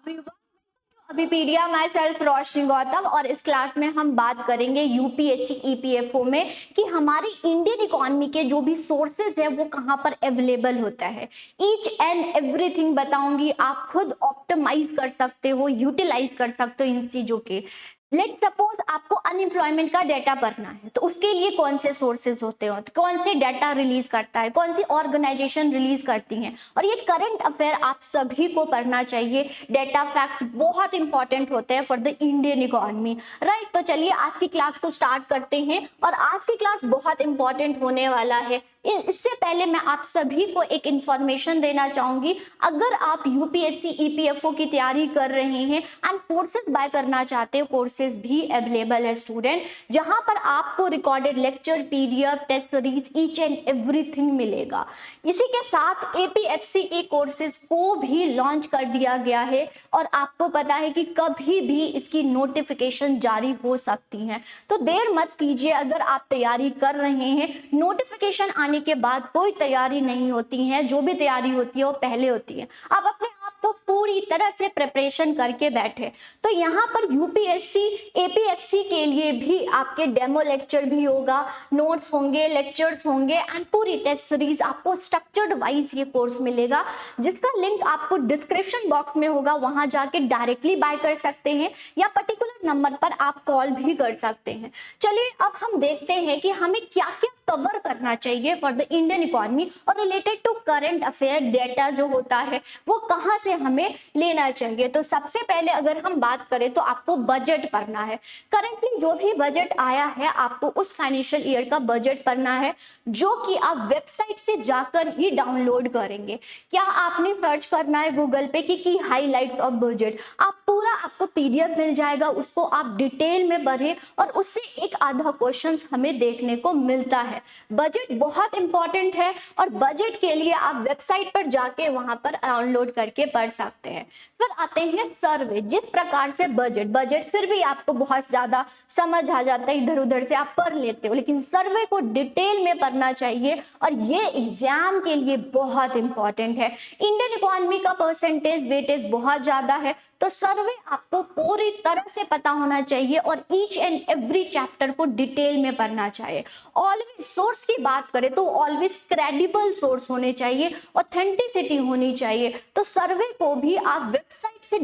Everyone, Abhipedia my self रोशनी गौतम। और इस class में हम बात करेंगे यूपीएससी ईपीएफओ में कि हमारी इंडियन इकोनॉमी के जो भी सोर्सेज है वो कहाँ पर अवेलेबल होता है। ईच एंड एवरीथिंग बताऊंगी, आप खुद ऑप्टिमाइज कर सकते हो, यूटिलाइज कर सकते हो इन चीजों के। लेट सपोज आपको अनएम्प्लॉयमेंट का डाटा भरना है, तो उसके लिए कौन से सोर्सेज होते हो, कौन से डाटा रिलीज करता है, कौन सी ऑर्गेनाइजेशन रिलीज करती है, और ये करंट अफेयर आप सभी को पढ़ना चाहिए। डाटा फैक्ट्स बहुत इंपॉर्टेंट होते हैं for the Indian economy, right. तो चलिए आज की क्लास को स्टार्ट करते हैं, और आज की क्लास बहुत इंपॉर्टेंट होने वाला है। इससे पहले मैं आप सभी को एक इंफॉर्मेशन देना चाहूंगी, अगर आप यूपीएससी ईपीएफओ की तैयारी कर रहे हैं एंड कोर्सेज बाय करना चाहते हो, कोर्सेज भी अवेलेबल है स्टूडेंट, जहां पर आपको recorded lecture, PDF, test series, each and everything मिलेगा। इसी के साथ एपीएफसी के कोर्सेज को भी लॉन्च कर दिया गया है, और आपको पता है कि कभी भी इसकी नोटिफिकेशन जारी हो सकती है, तो देर मत कीजिए। अगर आप तैयारी कर रहे हैं, नोटिफिकेशन आने के बाद कोई तैयारी नहीं होती है, जो भी तैयारी होती है वो पहले होती है। आप अपने आप को पूरी तरह से प्रिपरेशन करके बैठे। तो यहाँ पर यूपीएससी एपीएफसी के लिए भी आपके डेमो लेक्चर भी होगा, नोट्स होंगे, लेक्चर्स होंगे एंड पूरी टेस्ट सीरीज आपको स्ट्रक्चर्ड वाइज ये कोर्स मिलेगा, जिसका लिंक आपको डिस्क्रिप्शन बॉक्स में होगा। वहां जाके डायरेक्टली बाय कर सकते हैं या पर्टिकुलर नंबर पर आप कॉल भी कर सकते हैं। चलिए अब हम देखते हैं कि हमें क्या क्या कवर करना चाहिए फॉर द इंडियन इकोनॉमी और related to current affair data जो होता है वो कहां से हमें लेना चाहिए। तो सबसे पहले अगर हम बात करें तो आपको बजट पढ़ना है। करंटली जो भी बजट आया है आपको उस फाइनेंशियल ईयर का बजट पढ़ना है, जो कि आप वेबसाइट से जाकर ही डाउनलोड करेंगे। क्या आपने सर्च करना है गूगल पे कि हाईलाइट्स ऑफ बजट, आप पूरा आपको पीडीएफ मिल जाएगा, उसको आप डिटेल में पढ़ें और उससे एक आधा क्वेश्चन हमें देखने को मिलता है। बजट बहुत इंपॉर्टेंट है, और बजट के लिए आप वेबसाइट पर जाके वहां पर डाउनलोड करके पढ़ सकते हैं। फिर आते हैं सर्वे। जिस प्रकार से बजट फिर भी आपको बहुत ज्यादा समझ आ जाता है, इधर उधर से आप पढ़ लेते हो, लेकिन सर्वे को डिटेल में पढ़ना चाहिए, और ये एग्जाम के लिए बहुत इंपॉर्टेंट है। इंडियन इकोनॉमी का परसेंटेज वेटेज बहुत ज्यादा है, तो सर्वे आपको पूरी तरह से पता होना चाहिए और ईच एंड एवरी चैप्टर को डिटेल में पढ़ना चाहिए। ऑलवेज सोर्स की बात करें तो ऑलवेज क्रेडिबल सोर्स होने चाहिए, ऑथेंटिसिटी होनी चाहिए। तो सर्वे को भी आप वेबसाइट से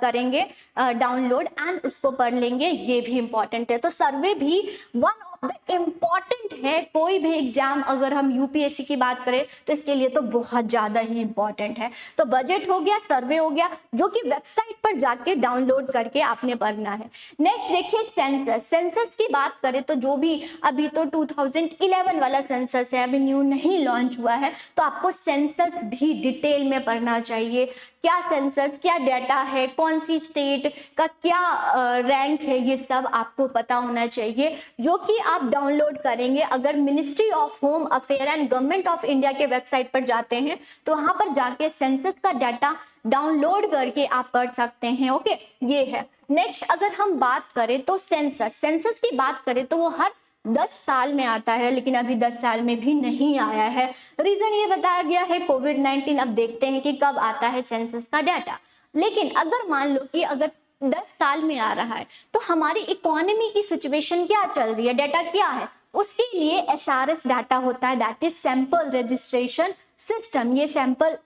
करेंगे डाउनलोड एंड उसको पढ़ लेंगे, ये भी इंपॉर्टेंट है। तो सर्वे भी वन ऑफ द इम्पॉर्टेंट है। कोई भी एग्जाम अगर हम यूपीएससी की बात करें तो इसके लिए तो बहुत ज्यादा ही इंपॉर्टेंट है। तो बजट हो गया, सर्वे हो गया, जो कि वेबसाइट पर जाके डाउनलोड करके आपने पढ़ना है। नेक्स्ट देखिए सेंसस। सेंसस की बात करें तो जो भी अभी तो 2011 वाला सेंसस है, अभी न्यू नहीं लॉन्च हुआ है, तो आपको सेंसस भी डिटेल में पढ़ना चाहिए। क्या सेंसस, क्या डाटा है, कौन सी स्टेट का क्या रैंक है, ये सब आपको पता होना चाहिए, जो कि आप डाउनलोड करेंगे। अगर ministry of home affair and government of India के वेबसाइट पर जाते हैं तो वहां पर जाके सेंसस का डाटा डाउनलोड करके आप पढ़ सकते हैं। ओके, ये है। नेक्स्ट अगर हम बात करें तो सेंसस की बात करें तो वो हर 10 साल में आता है, लेकिन अभी 10 साल में भी नहीं आया है। रीजन ये बताया गया है कोविड-19। अब देखते हैं कि कब आता है सेंसस का डाटा। लेकिन अगर मान लो कि अगर 10 साल में आ रहा है तो हमारी इकोनॉमी की सिचुएशन क्या चल रही है, डाटा क्या है, उसके लिए एसआरएस डाटा होता है, that is sample registration system. ये सैंपल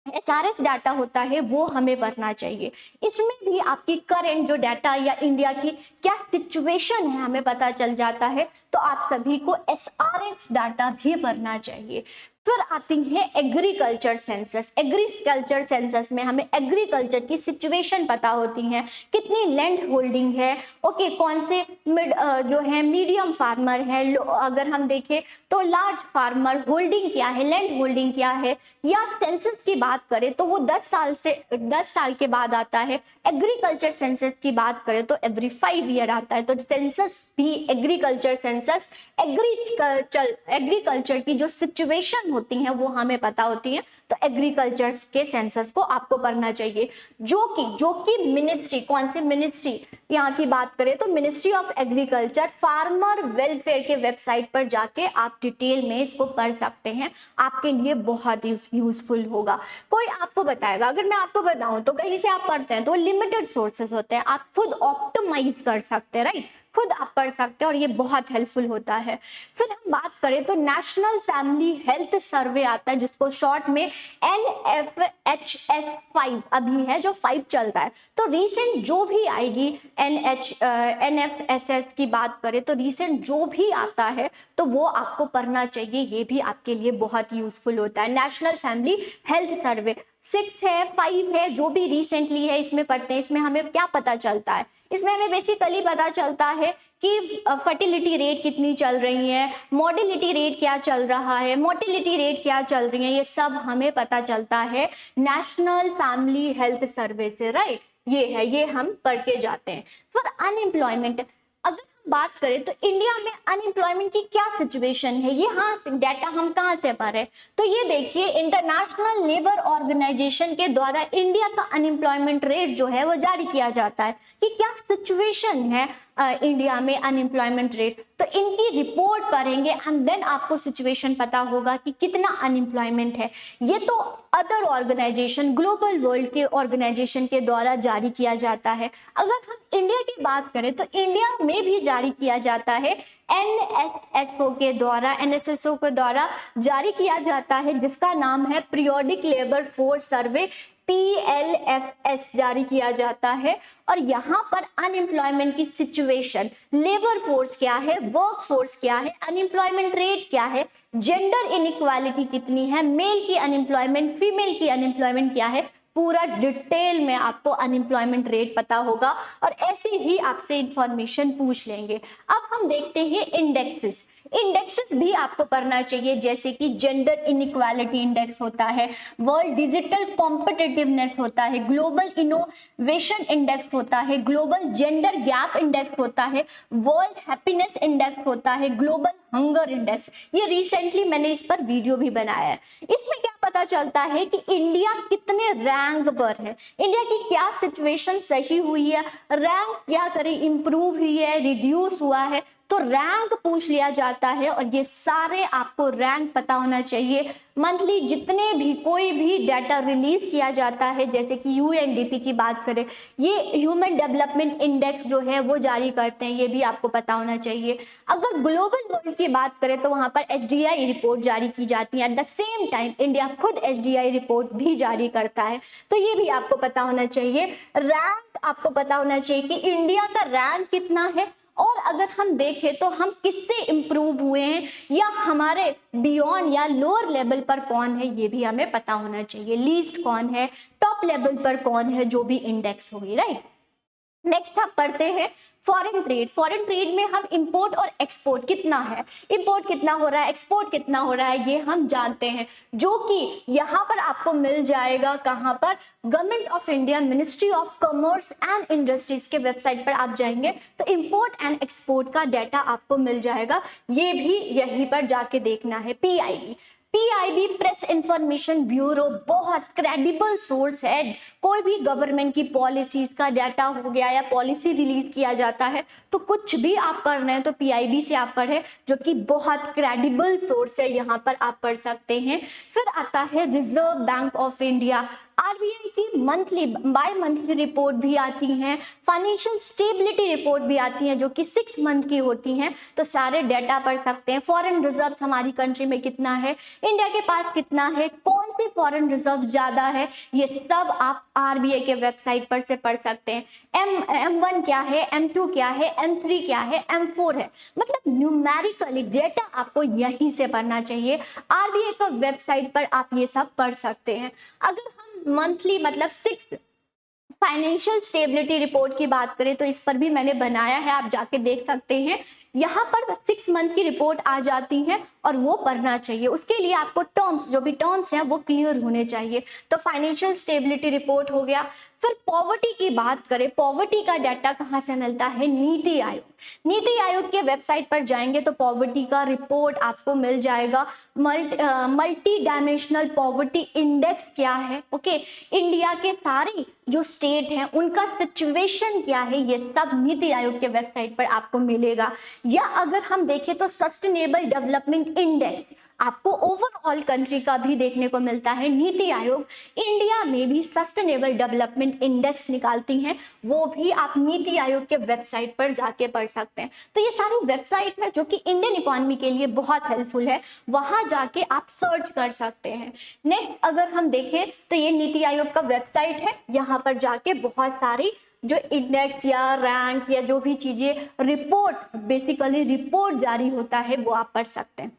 एसआरएस डाटा होता है, वो हमें भरना चाहिए। इसमें भी आपकी करंट जो डाटा या इंडिया की क्या सिचुएशन है हमें पता चल जाता है, तो आप सभी को एसआरएस डाटा भी भरना चाहिए। फिर आती है एग्रीकल्चर सेंसस। एग्रीकल्चर सेंसस में हमें एग्रीकल्चर की सिचुएशन पता होती है, कितनी लैंड होल्डिंग है, ओके, कौन से जो है मीडियम फार्मर है, अगर हम देखें तो लार्ज फार्मर, होल्डिंग क्या है, लैंड होल्डिंग क्या है। या सेंसस की बात करें तो वो 10 साल के बाद आता है। एग्रीकल्चर सेंसस की बात करें तो एवरी 5 ईयर आता है। तो सेंसस भी एग्रीकल्चर सेंसस, एग्रीकल्चर की जो सिचुएशन होती है वो हमें पता होती है, तो एग्रीकल्चर के सेंसस को आपको पढ़ना चाहिए। जो कि मिनिस्ट्री, कौन सी मिनिस्ट्री, यहाँ की बात करें तो ministry of agriculture farmer welfare के वेबसाइट पर जाके आप डिटेल में इसको पढ़ सकते हैं, आपके लिए बहुत यूजफुल होगा। कोई आपको बताएगा, अगर मैं आपको बताऊं तो कहीं से आप पढ़ते हैं तो लिमिटेड सोर्सेस होते हैं, आप खुद ऑप्टिमाइज कर सकते हैं, राइट, खुद आप पढ़ सकते हैं और ये बहुत हेल्पफुल होता है। फिर हम बात करें तो नेशनल फैमिली हेल्थ सर्वे आता है, जिसको शॉर्ट में NFHS5 अभी है, जो 5 चल रहा है। तो रीसेंट जो भी आएगी NFSS की बात करें तो रीसेंट जो भी आता है तो वो आपको पढ़ना चाहिए, ये भी आपके लिए बहुत यूजफुल होता है। नेशनल फैमिली हेल्थ सर्वे 6 है, 5 है, जो भी रिसेंटली है इसमें पढ़ते हैं। इसमें हमें क्या पता चलता है, इसमें हमें बेसिकली पता चलता है कि फर्टिलिटी रेट कितनी चल रही है, मॉर्टेलिटी रेट क्या चल रहा है, मोर्टेलिटी रेट क्या चल रही है, ये सब हमें पता चलता है नेशनल फैमिली हेल्थ सर्वे से, राइट। ये है, ये हम पढ़ के जाते हैं। फिर अनएम्प्लॉयमेंट, अगर हम बात करें तो इंडिया में अनएम्प्लॉयमेंट की क्या सिचुएशन है, ये डाटा हम कहाँ से पढ़े, तो ये देखिए इंटरनेशनल लेबर ऑर्गेनाइजेशन के द्वारा इंडिया का अनएम्प्लॉयमेंट रेट जो है वो जारी किया जाता है कि क्या सिचुएशन है इंडिया में अनएम्प्लॉयमेंट रेट। तो इनकी रिपोर्ट पढ़ेंगे एंड देन आपको सिचुएशन पता होगा कि कितना अनएम्प्लॉयमेंट है। ये तो अदर ऑर्गेनाइजेशन, ग्लोबल वर्ल्ड के ऑर्गेनाइजेशन के द्वारा जारी किया जाता है। अगर हम इंडिया की बात करें तो इंडिया में भी जारी किया जाता है, NSSO के द्वारा जारी किया जाता है, जिसका नाम है periodic labour force survey, PLFS जारी किया जाता है। और यहाँ पर अनएम्प्लॉयमेंट की सिचुएशन, लेबर फोर्स क्या है, वर्क फोर्स क्या है, अनएम्प्लॉयमेंट रेट क्या है, जेंडर इनइक्वालिटी कितनी है, मेल की अनएम्प्लॉयमेंट, फीमेल की अनएम्प्लॉयमेंट क्या है, पूरा डिटेल में आपको अनएम्प्लॉयमेंट रेट पता होगा और ऐसे ही आपसे इंफॉर्मेशन पूछ लेंगे। अब हम देखते हैं इंडेक्सेस। इंडेक्सेस भी आपको पढ़ना चाहिए, जैसे कि जेंडर इनइक्वालिटी इंडेक्स होता है, वर्ल्ड डिजिटल कॉम्पिटिटिवनेस होता है, ग्लोबल इनोवेशन इंडेक्स होता है, ग्लोबल जेंडर गैप इंडेक्स होता है, वर्ल्ड हैप्पीनेस इंडेक्स होता है, ग्लोबल हंगर इंडेक्स। ये रिसेंटली मैंने इस पर वीडियो भी बनाया है। इसमें क्या पता चलता है कि इंडिया कितने रैंक पर है, इंडिया की क्या सिचुएशन सही हुई है, रैंक क्या करे, इंप्रूव हुई है, रिड्यूस हुआ है, तो रैंक पूछ लिया जाता है। और ये सारे आपको रैंक पता होना चाहिए। मंथली जितने भी कोई भी डाटा रिलीज किया जाता है, जैसे कि UNDP की बात करें, ये ह्यूमन डेवलपमेंट इंडेक्स जो है वो जारी करते हैं, ये भी आपको पता होना चाहिए। अगर ग्लोबल वर्ल्ड की बात करें तो वहां पर HDI रिपोर्ट जारी की जाती है। At the same time India खुद HDI रिपोर्ट भी जारी करता है, तो ये भी आपको पता होना चाहिए। रैंक आपको पता होना चाहिए कि इंडिया का रैंक कितना है, और अगर हम देखें तो हम किससे इंप्रूव हुए हैं या हमारे बियॉन्ड या लोअर लेवल पर कौन है, ये भी हमें पता होना चाहिए। लीस्ट कौन है, टॉप लेवल पर कौन है, जो भी इंडेक्स होगी, राइट। नेक्स्ट आप पढ़ते हैं फॉरेन ट्रेड। फॉरेन ट्रेड में हम इंपोर्ट और एक्सपोर्ट कितना है, इंपोर्ट कितना हो रहा है, एक्सपोर्ट कितना हो रहा है, ये हम जानते हैं, जो कि यहाँ पर आपको मिल जाएगा। कहाँ पर, government of India, ministry of commerce and industries के वेबसाइट पर आप जाएंगे तो इंपोर्ट एंड एक्सपोर्ट का डाटा आपको मिल जाएगा। ये भी यहीं पर जाके देखना है। PIB प्रेस इंफॉर्मेशन ब्यूरो बहुत क्रेडिबल सोर्स है। कोई भी गवर्नमेंट की पॉलिसीज का डाटा हो गया या पॉलिसी रिलीज किया जाता है तो कुछ भी आप पढ़ रहे हैं तो PIB से आप पढ़े, जो कि बहुत क्रेडिबल सोर्स है, यहाँ पर आप पढ़ सकते हैं। फिर आता है reserve bank of India, RBI की मंथली बाय मंथली रिपोर्ट भी आती हैं, फाइनेंशियल स्टेबिलिटी रिपोर्ट भी आती हैं जो कि 6 मंथ की होती हैं, तो सारे डाटा पढ़ सकते हैं। फॉरेन रिजर्व हमारी कंट्री में कितना है, इंडिया के पास कितना है, कौन सी फॉरेन रिजर्व ज्यादा है, ये सब आप RBI के वेबसाइट पर से पढ़ सकते हैं। M1 क्या है, M2 क्या है, M3 क्या है, M4 है, मतलब न्यूमेरिकली डेटा आपको यहीं से पढ़ना चाहिए। RBI का वेबसाइट पर आप ये सब पढ़ सकते हैं। अगर हम मंथली मतलब 6 फाइनेंशियल स्टेबिलिटी रिपोर्ट की बात करें तो इस पर भी मैंने बनाया है, आप जाके देख सकते हैं। यहाँ पर 6 मंथ की रिपोर्ट आ जाती है और वो पढ़ना चाहिए। उसके लिए आपको टर्म्स, जो भी टर्म्स हैं वो क्लियर होने चाहिए। तो फाइनेंशियल स्टेबिलिटी रिपोर्ट हो गया। फिर पॉवर्टी की बात करें, पॉवर्टी का डाटा कहाँ से मिलता है? नीति आयोग। नीति आयोग के वेबसाइट पर जाएंगे तो पॉवर्टी का रिपोर्ट आपको मिल जाएगा। मल्टी डायमेंशनल पॉवर्टी इंडेक्स क्या है, ओके, इंडिया के सारे जो स्टेट हैं उनका सिचुएशन क्या है, ये सब नीति आयोग के वेबसाइट पर आपको मिलेगा। या अगर हम देखें तो सस्टेनेबल डेवलपमेंट इंडेक्स आपको ओवरऑल कंट्री का भी देखने को मिलता है। नीति आयोग इंडिया में भी सस्टेनेबल डेवलपमेंट इंडेक्स निकालती हैं, वो भी आप नीति आयोग के वेबसाइट पर जाके पढ़ सकते हैं। तो ये सारी वेबसाइट है जो कि इंडियन इकोनॉमी के लिए बहुत हेल्पफुल है, वहां जाके आप सर्च कर सकते हैं। नेक्स्ट अगर हम देखें तो ये नीति आयोग का वेबसाइट है, यहाँ पर जाके बहुत सारी जो इंडेक्स या रैंक या जो भी चीजें रिपोर्ट, बेसिकली रिपोर्ट जारी होता है वो आप पढ़ सकते हैं।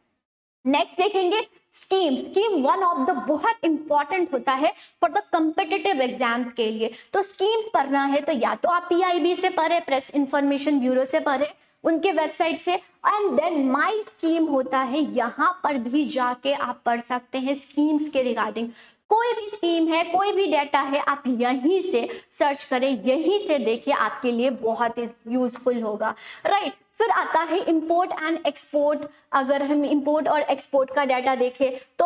नेक्स्ट देखेंगे scheme. Scheme one of the बहुत इंपॉर्टेंट होता है फॉर द कम्पिटिटिव एग्जाम्स के लिए। तो स्कीम्स पढ़ना है तो या तो आप पीआईबी से पढ़े, प्रेस इंफॉर्मेशन ब्यूरो से पढ़े, उनके वेबसाइट से, एंड देन माई स्कीम होता है, यहाँ पर भी जाके आप पढ़ सकते हैं स्कीम्स के रिगार्डिंग। कोई भी स्कीम है, कोई भी डेटा है, आप यहीं से सर्च करें, यहीं से देखिए, आपके लिए बहुत ही यूजफुल होगा, राइट। फिर आता है इंपोर्ट एंड एक्सपोर्ट। अगर हम इंपोर्ट और एक्सपोर्ट का डाटा देखें तो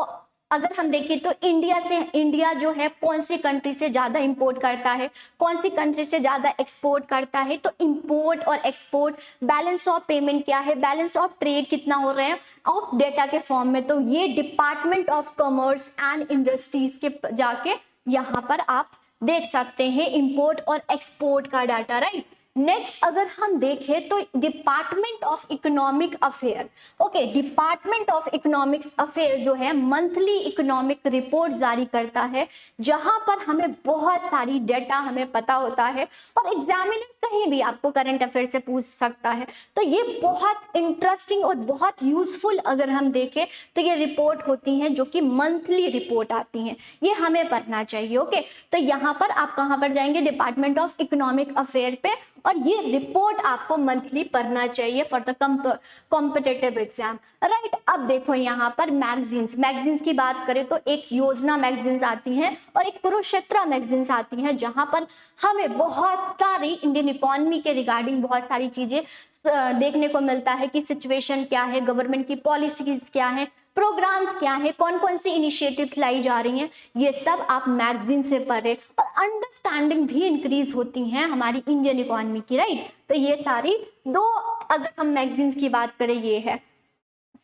अगर हम देखें तो इंडिया जो है कौन सी कंट्री से ज्यादा इंपोर्ट करता है, कौन सी कंट्री से ज्यादा एक्सपोर्ट करता है, तो इंपोर्ट और एक्सपोर्ट, बैलेंस ऑफ पेमेंट क्या है, बैलेंस ऑफ ट्रेड कितना हो रहे हैं और डेटा के फॉर्म में, तो ये department of commerce and industries के जाके यहाँ पर आप देख सकते हैं इंपोर्ट और एक्सपोर्ट का डाटा, राइट। नेक्स्ट अगर हम देखें तो department of economic affair, okay, department of economics affair जो है मंथली इकोनॉमिक रिपोर्ट जारी करता है, जहां पर हमें बहुत सारी डेटा हमें पता होता है और एग्जामिनर कहीं भी आपको करंट अफेयर से पूछ सकता है। तो ये बहुत इंटरेस्टिंग और बहुत यूजफुल अगर हम देखें तो ये रिपोर्ट होती हैं जो कि मंथली रिपोर्ट आती हैं, ये हमें पढ़ना चाहिए, ओके। तो यहाँ पर आप कहाँ पर जाएंगे? डिपार्टमेंट ऑफ इकोनॉमिक अफेयर पे, और ये रिपोर्ट आपको मंथली पढ़ना चाहिए for the competitive exam, right. अब देखो यहाँ पर मैगजीन्स की बात करें तो एक योजना मैगजीन्स आती हैं और एक कुरुक्षेत्र मैगजीन्स आती हैं, जहां पर हमें बहुत सारी इंडियन इकोनॉमी के रिगार्डिंग बहुत सारी चीजें देखने को मिलता है कि सिचुएशन क्या है, गवर्नमेंट की पॉलिसीज क्या है, प्रोग्राम्स क्या है, कौन कौन सी इनिशिएटिव्स लाई जा रही हैं, ये सब आप मैगजीन से पढ़े और अंडरस्टैंडिंग भी इंक्रीज होती हैं हमारी इंडियन इकोनॉमी की, राइट। तो ये सारी दो, अगर हम मैगजीन्स की बात करें ये है।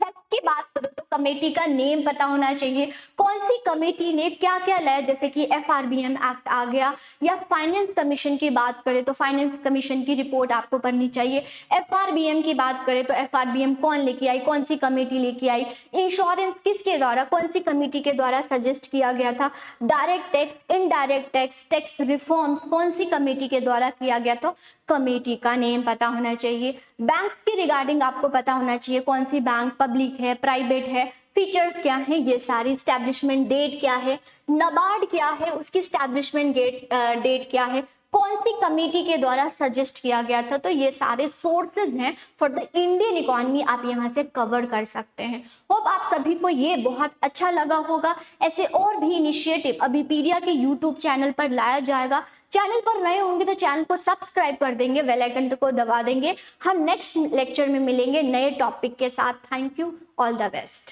फैक्ट की बात करें तो कमेटी का नेम पता होना चाहिए, कौन सी कमेटी ने क्या क्या लाया, जैसे कि एफआरबीएम एक्ट आ गया, या फाइनेंस कमीशन की बात करें तो फाइनेंस कमीशन की रिपोर्ट आपको पढ़नी चाहिए। एफआरबीएम की बात करें तो एफआरबीएम कौन लेके आई, कौन सी कमेटी लेके आई, इंश्योरेंस किसके द्वारा, कौन सी कमेटी के द्वारा सजेस्ट किया गया था, direct tax, indirect tax, tax reforms कौन सी कमेटी के द्वारा किया गया, तो कमेटी का नेम पता होना चाहिए। बैंक्स के रिगार्डिंग आपको पता होना चाहिए, कौन सी बैंक पब्लिक है, प्राइवेट है, फीचर्स क्या है, ये सारी, स्टैब्लिशमेंट डेट क्या है, नबार्ड क्या है, उसकी स्टैब्लिशमेंट डेट क्या है, कौन सी कमेटी के द्वारा सजेस्ट किया गया था। तो ये सारे सोर्सेज हैं फॉर द इंडियन इकोनॉमी, आप यहाँ से कवर कर सकते हैं। होप आप सभी को ये बहुत अच्छा लगा होगा। ऐसे और भी इनिशिएटिव अभिपीडिया के यूट्यूब चैनल पर लाया जाएगा। चैनल पर नए होंगे तो चैनल को सब्सक्राइब कर देंगे, बेल आइकन को दबा देंगे। हम नेक्स्ट लेक्चर में मिलेंगे नए टॉपिक के साथ। Thank you, all the best.